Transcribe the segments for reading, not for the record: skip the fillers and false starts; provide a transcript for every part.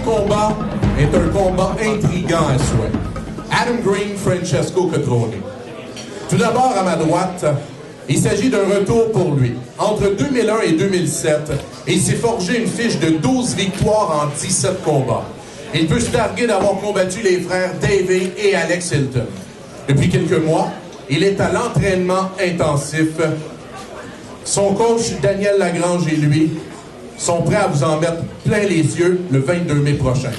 combat est un combat intriguant à souhait. Adam Green, Francesco Cotrone. Tout d'abord, à ma droite, il s'agit d'un retour pour lui. Entre 2001 et 2007, il s'est forgé une fiche de 12 victoires en 17 combats. Il peut se targuer d'avoir combattu les frères Davey et Alex Hilton. Depuis quelques mois, il est à l'entraînement intensif. Son coach, Daniel Lagrange, et lui sont prêts à vous en mettre plein les yeux le 22 mai prochain.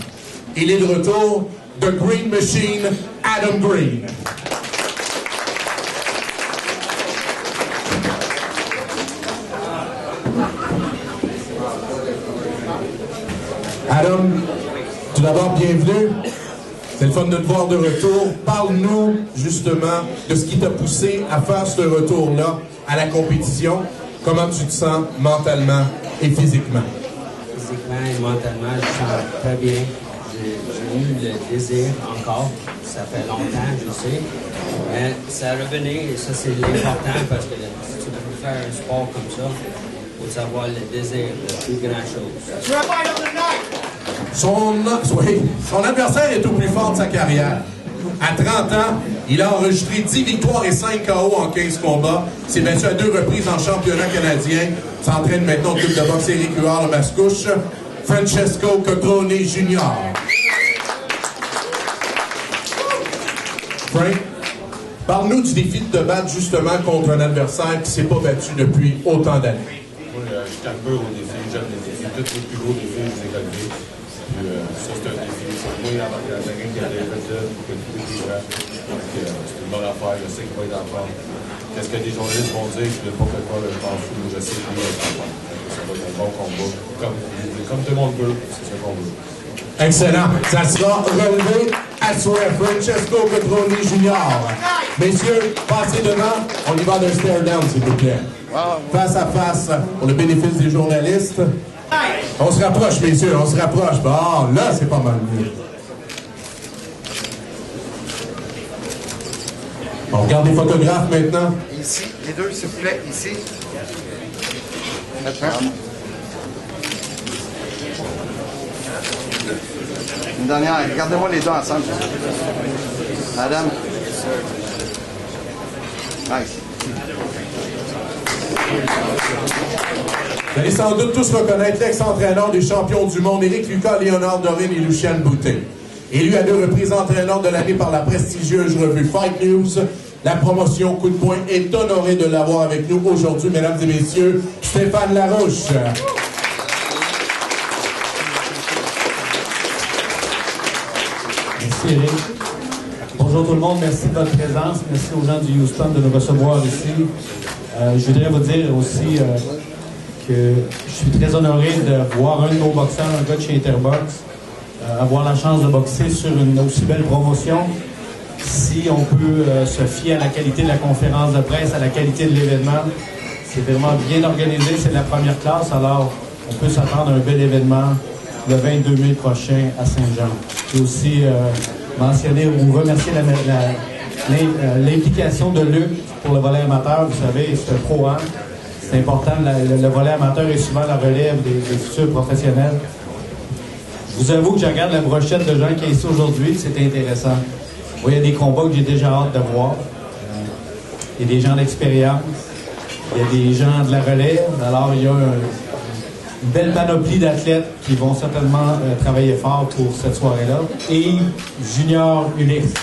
Il est de retour, The Green Machine, Adam Green. Adam, tout d'abord, bienvenue. C'est le fun de te voir de retour. Parle-nous, justement, de ce qui t'a poussé à faire ce retour-là à la compétition. Comment tu te sens mentalement et physiquement? Physiquement et mentalement, je sens très bien. J'ai eu le désir encore. Ça fait longtemps, je sais. Mais ça revenait et ça, c'est l'important parce que si tu veux faire un sport comme ça, il faut savoir le désir de plus grand chose. Son adversaire est au plus fort de sa carrière. À 30 ans, il a enregistré 10 victoires et 5 KO en 15 combats. S'est battu à 2 reprises en championnat canadien. S'entraîne maintenant au club de boxe Éric Huard, le Mascouche. Francesco Cotrone Jr. Frank, parle-nous du défi de te battre justement contre un adversaire qui ne s'est pas battu depuis autant d'années. Oui, je suis un peu au défi. J'aime les défis. Tous les plus gros défis, je les ai relevés. Ça, c'est un défi. C'est moi, avant que la gang qui allait fait ça, pour que tout les gens. Donc, c'est une bonne affaire. Je sais qu'il va être en forme. Qu'est-ce que les journalistes vont dire? Je ne vais pas faire quoi, je m'en fous. Je sais qu'il va être en forme. Ça va être un bon combat. Comme tout le monde veut, c'est ce qu'on veut. Excellent. Ça sera relevé à souhait. Francesco Cotrone Jr. Messieurs, passez devant. On y va d'un stare down, s'il vous plaît. Face à face, pour le bénéfice des journalistes. On se rapproche, messieurs, on se rapproche. Bon, là, c'est pas mal mieux. On regarde les photographes maintenant. Ici, les deux, s'il vous plaît, ici. Maintenant. Une dernière, regardez-moi les deux ensemble. Madame. Nice. Vous allez sans doute tous reconnaître l'ex-entraîneur des champions du monde, Éric Lucas, Léonard Dorine et Luciane Boutet. Élu à 2 reprises entraîneur de l'année par la prestigieuse revue Fight News, la promotion Coup de poing est honorée de l'avoir avec nous aujourd'hui, mesdames et messieurs, Stéphane Larouche. Merci Eric. Bonjour tout le monde, merci de votre présence. Merci aux gens du Houston de nous recevoir ici. Je voudrais vous dire aussi que je suis très honoré de voir un de nos boxeurs, un gars de chez Interbox, avoir la chance de boxer sur une aussi belle promotion. Si on peut se fier à la qualité de la conférence de presse, à la qualité de l'événement, c'est vraiment bien organisé, c'est de la première classe, alors on peut s'attendre à un bel événement le 22 mai prochain à Saint-Jean. Je veux aussi mentionner ou remercier l'implication de Luc pour le volet amateur. Vous savez, c'est un pro-am. C'est important, le volet amateur est souvent la relève des futurs professionnels. Je vous avoue que je regarde la brochette de gens qui est ici aujourd'hui, c'est intéressant. Vous voyez, il y a des combats que j'ai déjà hâte de voir. Il y a des gens d'expérience, il y a des gens de la relève, alors il y a une belle panoplie d'athlètes qui vont certainement travailler fort pour cette soirée-là. Et Junior Ulysse.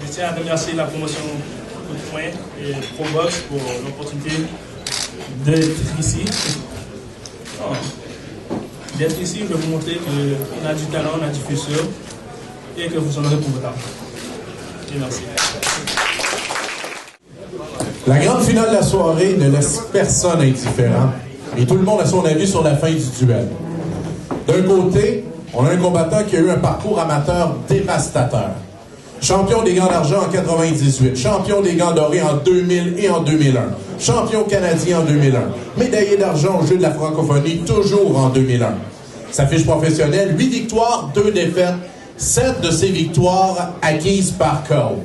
Je tiens à remercier la promotion Coup de poing et Probox pour l'opportunité d'être ici. D'être ici, de vous montrer qu'on a du talent, on a du futur et que vous en aurez pour votre argent. Et merci. La grande finale de la soirée ne laisse personne indifférent et tout le monde a son avis sur la fin du duel. D'un côté, on a un combattant qui a eu un parcours amateur dévastateur. Champion des gants d'argent en 98, champion des gants dorés en 2000 et en 2001, champion canadien en 2001, médaillé d'argent aux Jeux de la francophonie toujours en 2001. Sa fiche professionnelle, 8 victoires, 2 défaites, 7 de ces victoires acquises par KO.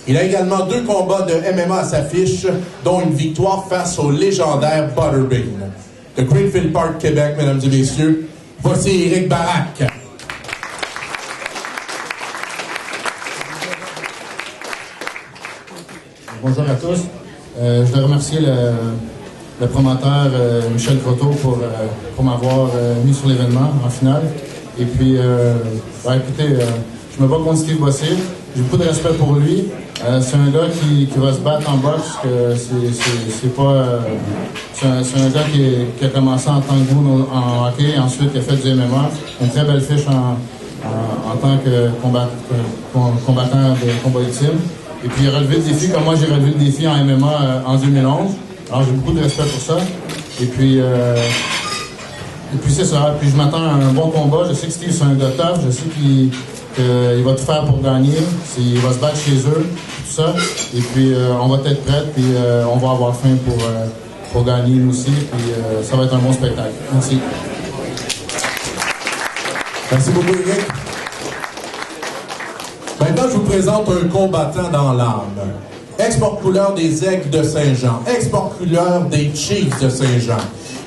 Il a également 2 combats de MMA à sa fiche, dont une victoire face au légendaire Butterbean. De Greenfield Park, Québec, mesdames et messieurs, voici Éric Baraque. Bonjour à tous. Je voudrais remercier le promoteur Michel Croteau pour m'avoir mis sur l'événement en finale. Et puis, écoutez, je me bats contre Steve Bossé. J'ai beaucoup de respect pour lui. C'est un gars qui va se battre en boxe. C'est un gars qui a commencé en tant que goon en hockey, ensuite qui a fait du MMA. Une très belle fiche en tant que combattant de combat ultime. Et puis il a relevé le défi comme moi j'ai relevé le défi en MMA en 2011. Alors j'ai beaucoup de respect pour ça. Et puis c'est ça. Puis je m'attends à un bon combat. Je sais que Steve c'est un gars tough. Je sais qu'il va tout faire pour gagner. Il va se battre chez eux, tout ça. Et puis on va être prêts. Puis on va avoir faim pour gagner nous aussi. Puis ça va être un bon spectacle. Merci. Merci beaucoup, Éric. Maintenant, je vous présente un combattant dans l'âme. Ex-porte-couleur des Aigles de Saint-Jean. Ex-porte-couleur des Chiefs de Saint-Jean.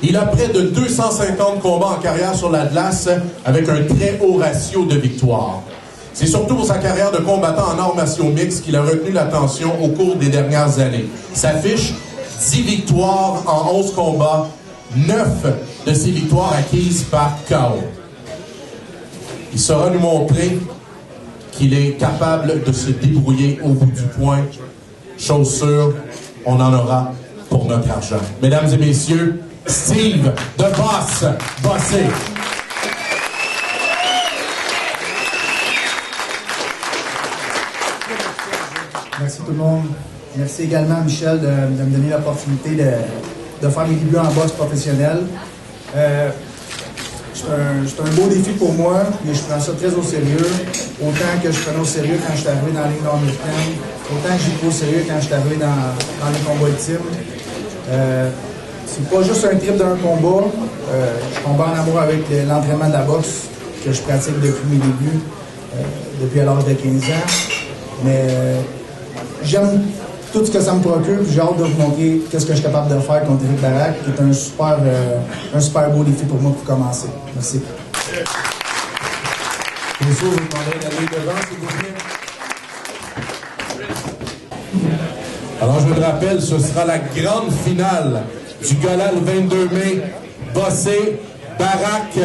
Il a près de 250 combats en carrière sur la glace avec un très haut ratio de victoires. C'est surtout pour sa carrière de combattant en arts martiaux mixtes qu'il a retenu l'attention au cours des dernières années. Sa fiche, 10 victoires en 11 combats, 9 de ces victoires acquises par KO. Il saura nous montrer qu'il est capable de se débrouiller au bout du point. Chose sûre, on en aura pour notre argent. Mesdames et messieurs, Steve The Boss Bossé. Merci tout le monde. Merci également à Michel de me donner l'opportunité de faire mes débuts en boxe professionnelle. C'est un beau défi pour moi, mais je prends ça très au sérieux. Autant que je prenais au sérieux quand je suis arrivé dans la Ligue nord-américaine, autant que j'ai pris au sérieux quand je suis arrivé dans les combats ultimes. C'est pas juste un trip d'un combat. Je tombe en amour avec l'entraînement de la boxe que je pratique depuis mes débuts, depuis à l'âge de 15 ans. Mais j'aime tout ce que ça me procure, puis j'ai hâte de vous montrer qu'est-ce que je suis capable de faire contre Éric Baraque, qui est un super beau défi pour moi pour commencer. Merci. Bien sûr, je vous demanderai d'aller devant, s'il vous plaît. Alors, je vous le rappelle, ce sera la grande finale du gala le 22 mai. Bossé, Baraque,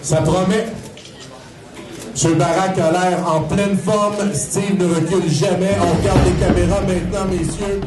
ça promet. M. Baraque a l'air en pleine forme. Steve ne recule jamais. On regarde les caméras maintenant, messieurs.